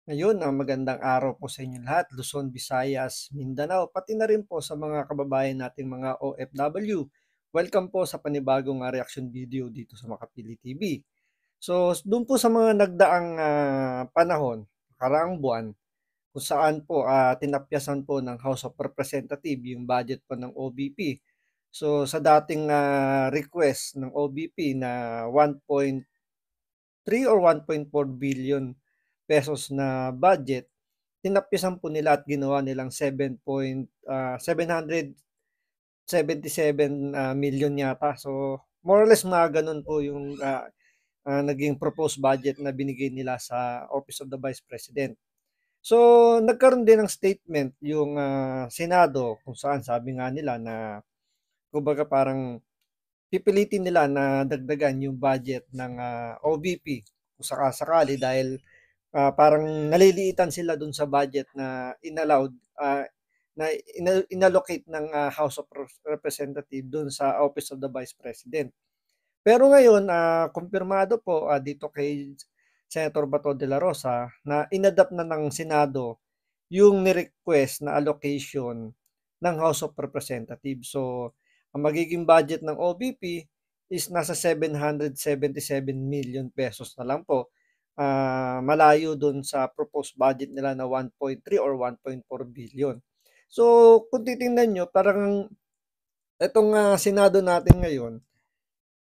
Ngayon, magandang araw po sa inyo lahat, Luzon, Visayas, Mindanao, pati na rin po sa mga kababayan nating mga OFW. Welcome po sa panibagong reaction video dito sa Makapili TV. So, doon po sa mga nagdaang panahon, karaang buwan, kung saan po tinapyasan po ng House of Representatives yung budget po ng OBP. So, sa dating request ng OBP na 1.3 or 1.4 billion pesos na budget, tinapyasan po nila at ginawa nilang 777 million yata. So, more or less mga ganun po yung naging proposed budget na binigay nila sa Office of the Vice President. So, nagkaroon din ng statement yung Senado kung saan sabi nga nila na kumbaga parang pipilitin nila na dagdagan yung budget ng OVP kung sakasakali dahil parang naliliitan sila dun sa budget na inallowed, na inallocate ng House of Representatives dun sa Office of the Vice President. Pero ngayon, kumpirmado po dito kay Senator Bato de la Rosa na inadapt na ng Senado yung ni-request na allocation ng House of Representatives. So, ang magiging budget ng OVP is nasa 777 million pesos na lang po. Malayo dun sa proposed budget nila na 1.3 or 1.4 billion. So, kung titingnan nyo, parang itong Senado natin ngayon,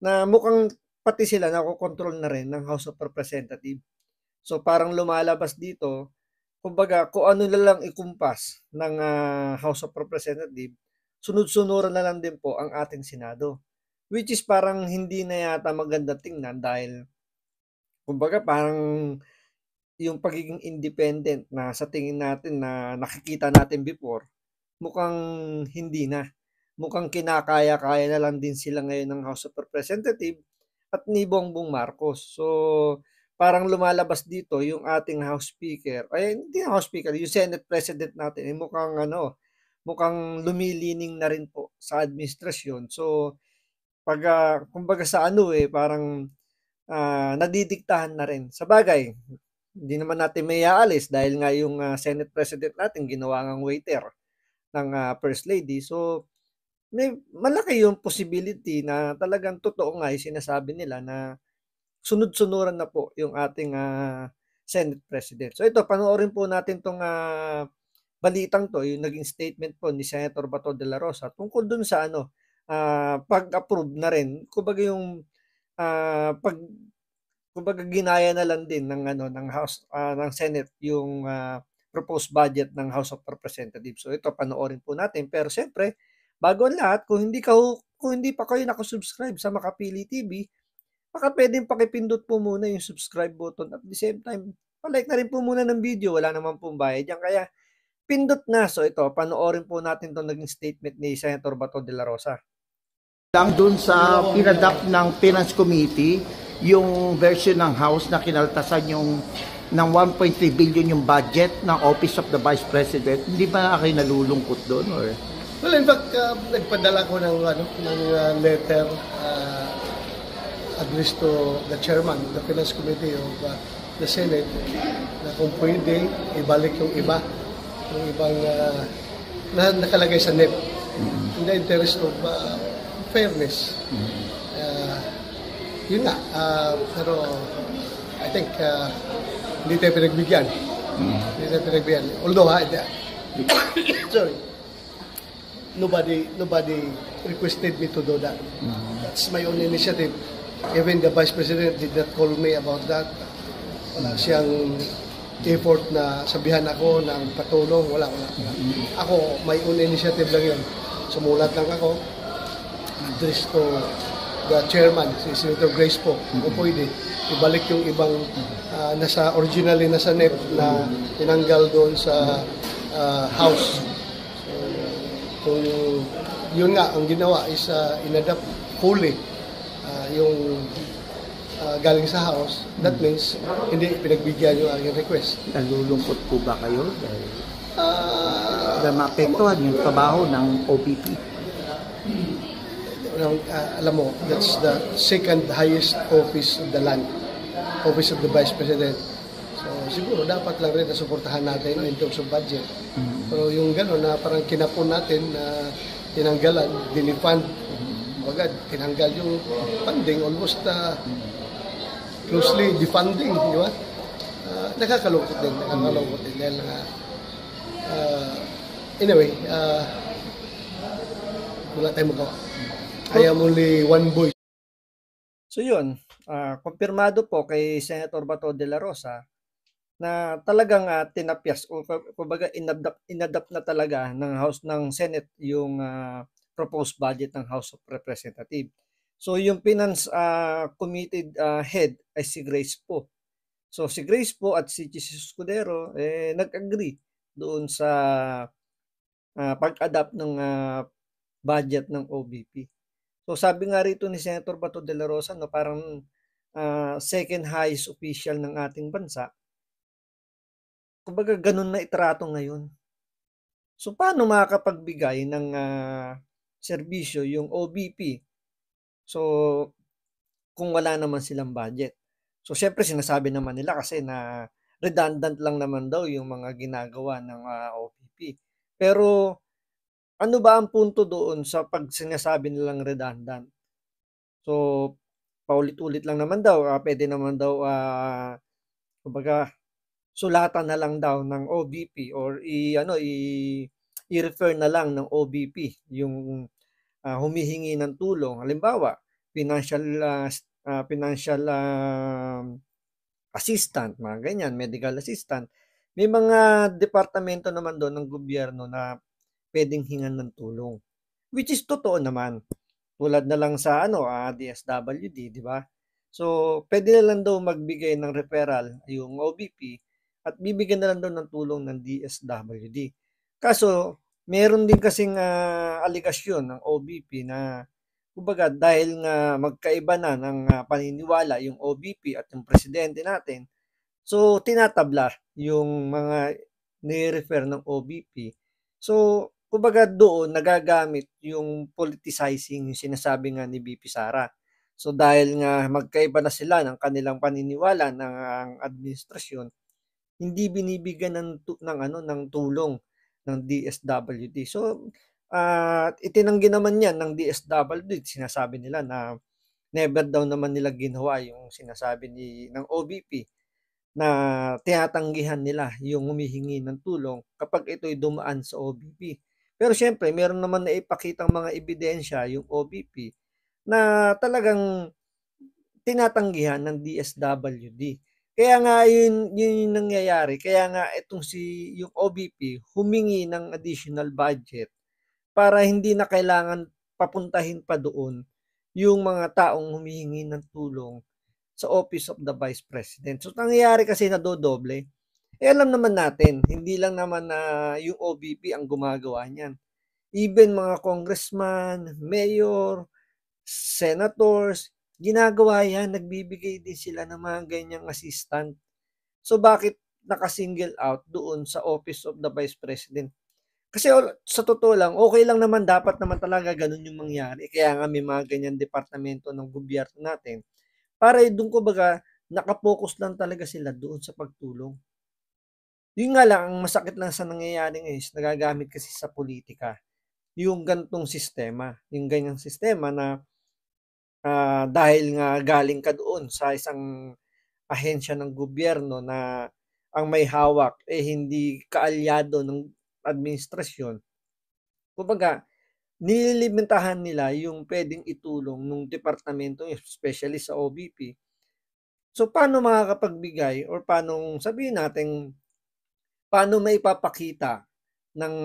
na mukhang pati sila nakokontrol na rin ng House of Representatives. So, parang lumalabas dito, kumbaga kung ano na lang ikumpas ng House of Representatives, sunod-sunuran na lang din po ang ating Senado. Which is parang hindi na yata maganda tingnan dahil kumbaga parang yung pagiging independent na sa tingin natin na nakikita natin before, mukhang hindi na. Mukhang kinakaya-kaya na lang din sila ngayon ng House of Representatives at ni Bongbong Marcos. So, parang lumalabas dito yung ating House Speaker, ay hindi House Speaker, yung Senate President natin, mukhang lumilining na rin po sa administrasyon. So, kumbaga sa parang nadidiktahan na rin. Sabagay, hindi naman natin may aalis dahil nga yung Senate President natin ginawa ngang waiter ng First Lady. So, may malaki yung possibility na talagang totoo nga yung sinasabi nila na sunod-sunuran na po yung ating Senate President. So ito, panoorin po natin tong balitang to, yung naging statement po ni Senator Bato de la Rosa tungkol dun sa pag-approve na rin. Kumbaga yung kumbaga ginaya na lang din ng House ng Senate yung proposed budget ng House of Representatives. So ito panoorin po natin. Pero siyempre, bago ang lahat, kung hindi pa kayo naka-subscribe sa Makapili TV, baka pwedeng pakipindot po muna yung subscribe button at the same time, palike na rin po muna ng video. Wala naman pong bayad yan. Kaya pindot na. So ito, panoorin po natin itong naging statement ni Senator Bato de la Rosa. Lang dun sa pinadapt ng Finance Committee, yung version ng House na kinaltasan yung ng 1.3 billion yung budget ng Office of the Vice President, hindi ba kayo nalulungkot doon? Or? Well, in fact, nagpadala ko ng letter addressed to the chairman of the Finance Committee of the Senate na kung pwede, ibalik yung ibang na nakalagay sa NEP in the interest of fairness. Yun nga, pero I think hindi tayo pinagbigyan. Although, sorry, nobody requested me to do that. That's my own initiative. Even the Vice President did not call me about that. Wala siyang effort na sabihan ako ng patulong. Wala. Ako, my own initiative lang yun. Sumulat lang ako. Address to the chairman, si Senator Grace po, kung pwede, ibalik yung ibang originally nasa NEP na tinanggal doon sa House. So, kung yun nga, ang ginawa is inadapt fully yung galing sa House, that means hindi pinagbigyan yung aking request. Nalulungkot po ba kayo? Dahil maapektuhan yung trabaho ng OPP. Alam mo, that's the second highest office of the land, Office of the Vice President. So, siguro dapat lang rin na suportahan natin in terms of budget. Pero yung gano'n na parang kinapon natin na tinanggalan, dinifund, bagad, tinanggal yung funding, almost closely defunding, di ba? Nakakalungkot din. Dahil anyway, wala tayong magawa. I am only one voice. So yun, kumpirmado po kay Senator Bato de la Rosa na talagang tinapyas o kumbaga inadapt na talaga ng House ng Senate yung proposed budget ng House of Representatives. So yung Finance Committee head ay si Grace po. So si Grace po at si Jesus Escudero nag-agree doon sa pag-adapt ng budget ng OBP. So sabi nga rito ni Senator Bato de la Rosa, no, parang second highest official ng ating bansa. Kumbaga ganun na itrato ngayon. So paano makakapagbigay ng serbisyo yung OBP? So kung wala naman silang budget. So syempre sinasabi naman nila kasi na redundant lang naman daw yung mga ginagawa ng OBP. Pero ano ba ang punto doon sa pag sinasabi nilang redundant? So, paulit-ulit lang naman daw, pwede naman daw, kumbaga, sulatan na lang daw ng OBP or i-refer na lang ng OBP yung humihingi ng tulong. Halimbawa, financial assistant, mga ganyan, medical assistant. May mga departamento naman doon ng gobyerno na pwedeng hingan ng tulong. Which is totoo naman. Tulad na lang sa DSWD, di ba? So, pwede na lang daw magbigay ng referral yung OBP at bibigyan na lang daw ng tulong ng DSWD. Kaso, meron din kasing aligasyon ng OBP na kumbaga dahil nga magkaiba na ng paniniwala yung OBP at yung presidente natin, so tinatabla yung mga ni-refer ng OBP. So, kumbaga doon nagagamit yung politicizing, yung sinasabi nga ni BP Sara. So dahil nga magkaiba na sila ng kanilang paniniwala ng administrasyon, hindi binibigyan ng tulong ng DSWD. So itinanggi naman yan ng DSWD. Sinasabi nila na never daw naman nila ginawa yung sinasabi ng OBP na tinatanggihan nila yung humihingi ng tulong kapag ito'y dumaan sa OBP. Pero syempre, meron naman na ipakitang mga ebidensya yung OBP na talagang tinatanggihan ng DSWD. Kaya nga yun yung nangyayari. Kaya nga yung OBP humingi ng additional budget para hindi na kailangan papuntahin pa doon yung mga taong humihingi ng tulong sa Office of the Vice President. So nangyayari kasi nadodoble. Alam naman natin, hindi lang naman na yung OBP ang gumagawa niyan. Even mga congressman, mayor, senators, ginagawa yan, nagbibigay din sila ng mga ganyang assistant. So bakit naka-single out doon sa Office of the Vice President? Kasi sa totoo lang, okay lang naman, dapat naman talaga ganun yung mangyari. Kaya nga may mga ganyan departamento ng gobyerno natin para doon kumbaga nakapokus lang talaga sila doon sa pagtulong. Yun nga lang, ang masakit lang sa nangyayari ngayon is nagagamit kasi sa politika yung gantong sistema, yung ganyang sistema na dahil nga galing ka doon sa isang ahensya ng gobyerno na ang may hawak hindi kaalyado ng administrasyon. Kumbaga, nililimitahan nila yung pwedeng itulong ng departamento, especially sa OBP. So, paano makakapagbigay or paano sabihin natin, paano maipapakita ng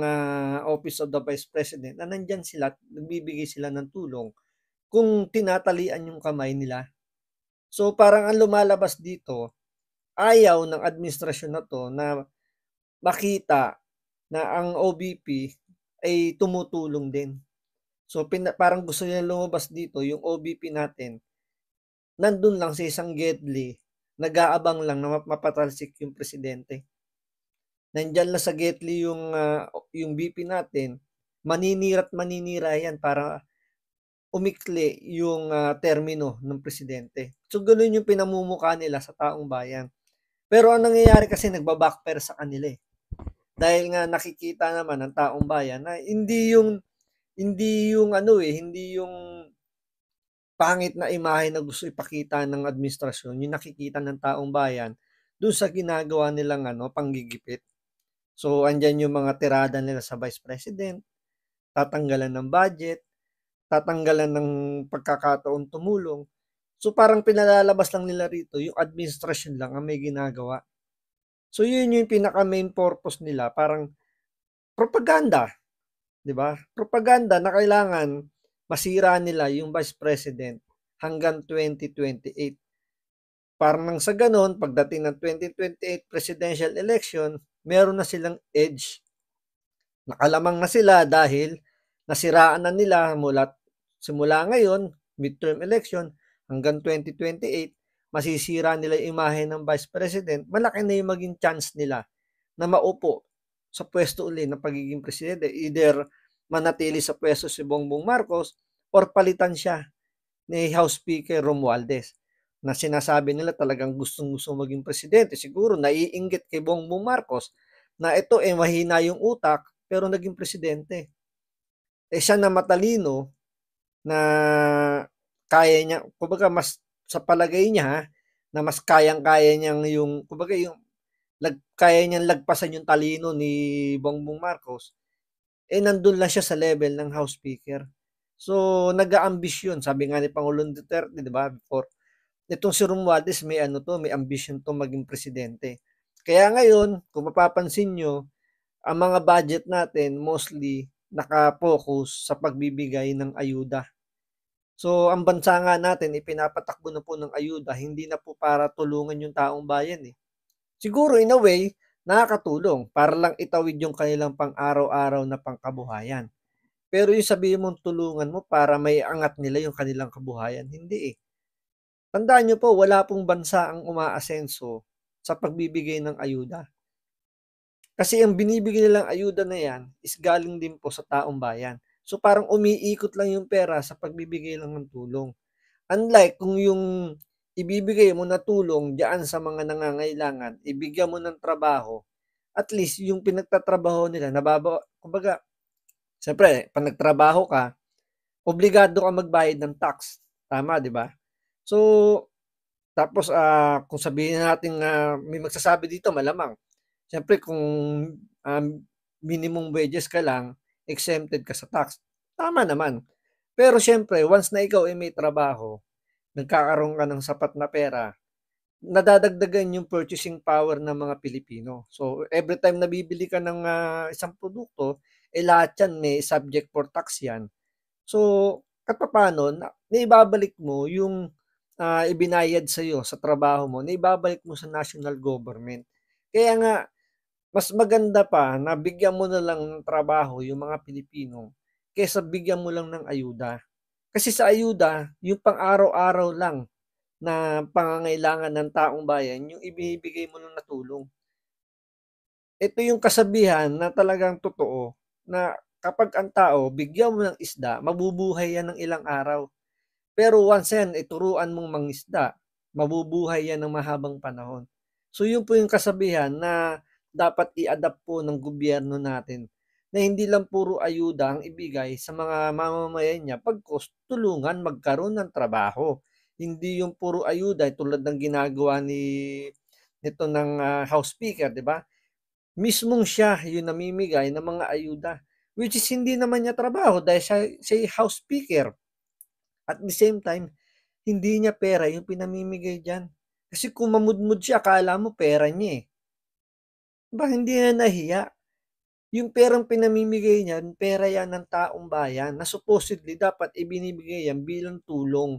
Office of the Vice President na nandyan sila at nagbibigay sila ng tulong kung tinatalian yung kamay nila? So, parang ang lumalabas dito, ayaw ng administrasyon na to na makita na ang OBP ay tumutulong din. So, parang gusto nila lumabas dito, yung OBP natin, nandun lang sa isang gedli, nag-aabang lang na mapatalsik yung presidente. Nandyan lang sa gedli yung BP natin, maninira yan para umikli yung termino ng presidente. So, ganoon yung pinamumukha nila sa taong bayan. Pero ang nangyayari kasi nagba-backfire sa kanila eh. Dahil nga nakikita naman ng taong bayan na hindi yung pangit na imahe na gusto ipakita ng administrasyon, yung nakikita ng taong bayan doon sa ginagawa nilang panggigipit. So, andyan yung mga tirada nila sa Vice President, tatanggalan ng budget, tatanggalan ng pagkakataon tumulong. So, parang pinalalabas lang nila rito, yung administrasyon lang ang may ginagawa. So, yun yung pinaka main purpose nila, parang propaganda, 'di ba? Propaganda na kailangan masira nila yung Vice President hanggang 2028. Parang nang sa ganon, pagdating ng 2028 presidential election, meron na silang edge. Nakalamang na sila dahil nasiraan na nila simula ngayon, midterm election, hanggang 2028, masisira nila yung imahe ng Vice President, malaki na yung maging chance nila na maupo sa pwesto uli ng pagiging presidente. Either manatili sa pwesto si Bongbong Marcos or palitan siya ni House Speaker Romualdez na sinasabi nila talagang gustong-gusto maging presidente. Siguro naiinggit kay Bongbong Marcos na ito mahina yung utak pero naging presidente. Siya na matalino na kaya niya, kumbaga mas sa palagay niya na mas kayang-kaya niyang kaya niyang lagpasan yung talino ni Bongbong Marcos, nandun lang siya sa level ng House Speaker. So, nag-aambisyon. Sabi nga ni Pangulong Duterte, di ba, before, itong si Romualdez may ambition to maging presidente. Kaya ngayon, kung mapapansin nyo, ang mga budget natin mostly naka-focus sa pagbibigay ng ayuda. So, ang bansa nga natin, ipinapatakbo na po ng ayuda, hindi na po para tulungan yung taong bayan eh. Siguro in a way, nakakatulong para lang itawid yung kanilang pang-araw-araw na pangkabuhayan. Pero yung sabihin mong tulungan mo para may angat nila yung kanilang kabuhayan, hindi eh. Tandaan nyo po, wala pong bansa ang umaasenso sa pagbibigay ng ayuda. Kasi ang binibigay nilang ayuda na yan is galing din po sa taong bayan. So parang umiikot lang yung pera sa pagbibigay lang ng tulong. Unlike kung yung ibibigay mo na tulong diyan sa mga nangangailangan, ibigyan mo ng trabaho, at least yung pinagtatrabaho nila, kumbaga, siyempre, pag nagtrabaho ka, obligado ka magbayad ng tax. Tama, di ba? So, tapos kung sabihin natin may magsasabi dito, malamang. Siyempre, kung minimum wages ka lang, exempted ka sa tax. Tama naman. Pero siyempre, once na ikaw ay may trabaho, nagkakaroon ka ng sapat na pera, nadadagdagan yung purchasing power ng mga Pilipino. So, every time na bibili ka ng isang produkto, lahat yan may subject for tax yan. So, katapano, naibabalik mo yung ibinayad sa iyo sa trabaho mo, naibabalik mo sa national government. Kaya nga, mas maganda pa na bigyan mo na lang ng trabaho yung mga Pilipino kaysa bigyan mo lang ng ayuda. Kasi sa ayuda, yung pang-araw-araw lang na pangangailangan ng taong bayan, yung ibibigay mo lang na tulong. Ito yung kasabihan na talagang totoo na kapag ang tao, bigyan mo ng isda, mabubuhay yan ng ilang araw. Pero once yan, ituruan mong mangisda, mabubuhay yan ng mahabang panahon. So yun po yung kasabihan na dapat i-adapt po ng gobyerno natin na hindi lang puro ayuda ang ibigay sa mga mamamayan niya pagkos tulungan magkaroon ng trabaho. Hindi yung puro ayuda tulad ng ginagawa nito ng House Speaker, di ba? Mismong siya yung namimigay ng mga ayuda which is hindi naman niya trabaho dahil siya House Speaker. At the same time, hindi niya pera yung pinamimigay diyan. Kasi kung mamudmud siya, akala mo pera niya eh. Ba hindi na nahiya? Yung perang pinamimigay niya, pera yan ng taong bayan na supposedly dapat ibinibigay yan bilang tulong.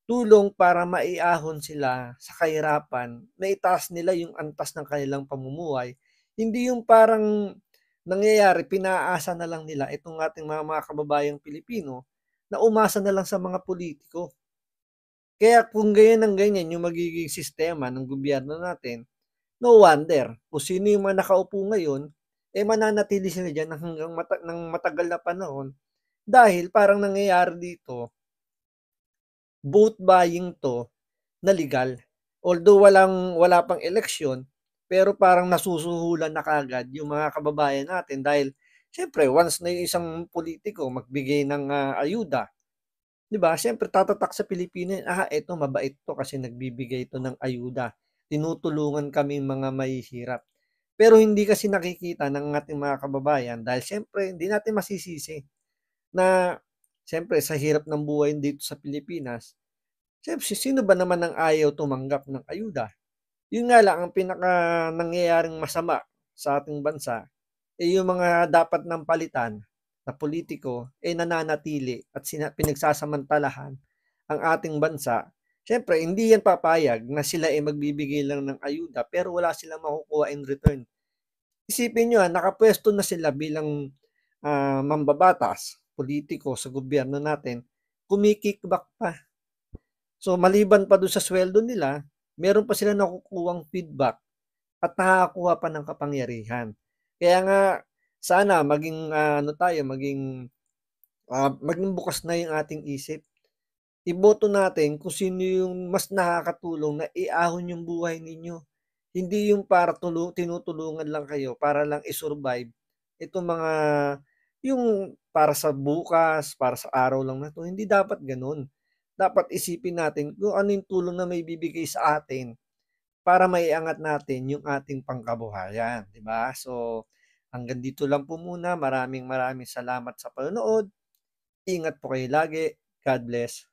Tulong para maiahon sila sa kahirapan, maitaas nila yung antas ng kanilang pamumuhay. Hindi yung parang nangyayari, pinaasa na lang nila itong ating mga kababayang Pilipino na umasa na lang sa mga politiko. Kaya kung ganyan ang ganyan yung magiging sistema ng gobyerno natin, no wonder kung sino yung mga nakaupo ngayon, mananatili sila dyan hanggang ng matagal na panahon dahil parang nangyayari dito, vote buying to na legal. Although wala pang eleksyon, pero parang nasusuhulan na kaagad yung mga kababayan natin dahil siyempre once na yung isang politiko magbigay ng, ayuda, 'di ba, siyempre tatatak sa Pilipinas, eto mabait 'to kasi nagbibigay ito ng ayuda, tinutulungan kaming mga mahihirap. Pero hindi kasi nakikita ng ating mga kababayan dahil siyempre hindi natin masisisi na siyempre sa hirap ng buhay dito sa Pilipinas, siyempre sino ba naman ang ayaw tumanggap ng ayuda? Yun nga lang ang pinaka nangyayaring masama sa ating bansa, yung mga dapat ng palitan na politiko, nananatili at pinagsasamantalahan ang ating bansa. Siyempre hindi yan papayag na sila, magbibigay lang ng ayuda pero wala silang makukuha in return. Isipin niyo, nakapuwesto na sila bilang, mambabatas, politiko sa gobyerno natin, kumi-kickback pa. So, maliban pa dun sa sweldo nila, meron pa silang nakukuhang feedback at nakakakuha pa ng kapangyarihan. Kaya nga sana maging, tayo, maging bukas na yung ating isip. Iboto natin kung sino yung mas nakakatulong na iahon yung buhay ninyo. Hindi yung para tinutulungan lang kayo para lang i-survive itong mga yung para sa bukas, para sa araw lang na 'to, hindi dapat gano'n. Dapat isipin natin kung ano yung tulong na maibibigay sa atin para maiangat natin yung ating pangkabuhayan, 'di ba? So, hanggang dito lang po muna. Maraming maraming salamat sa panonood. Ingat po kayo lagi. God bless.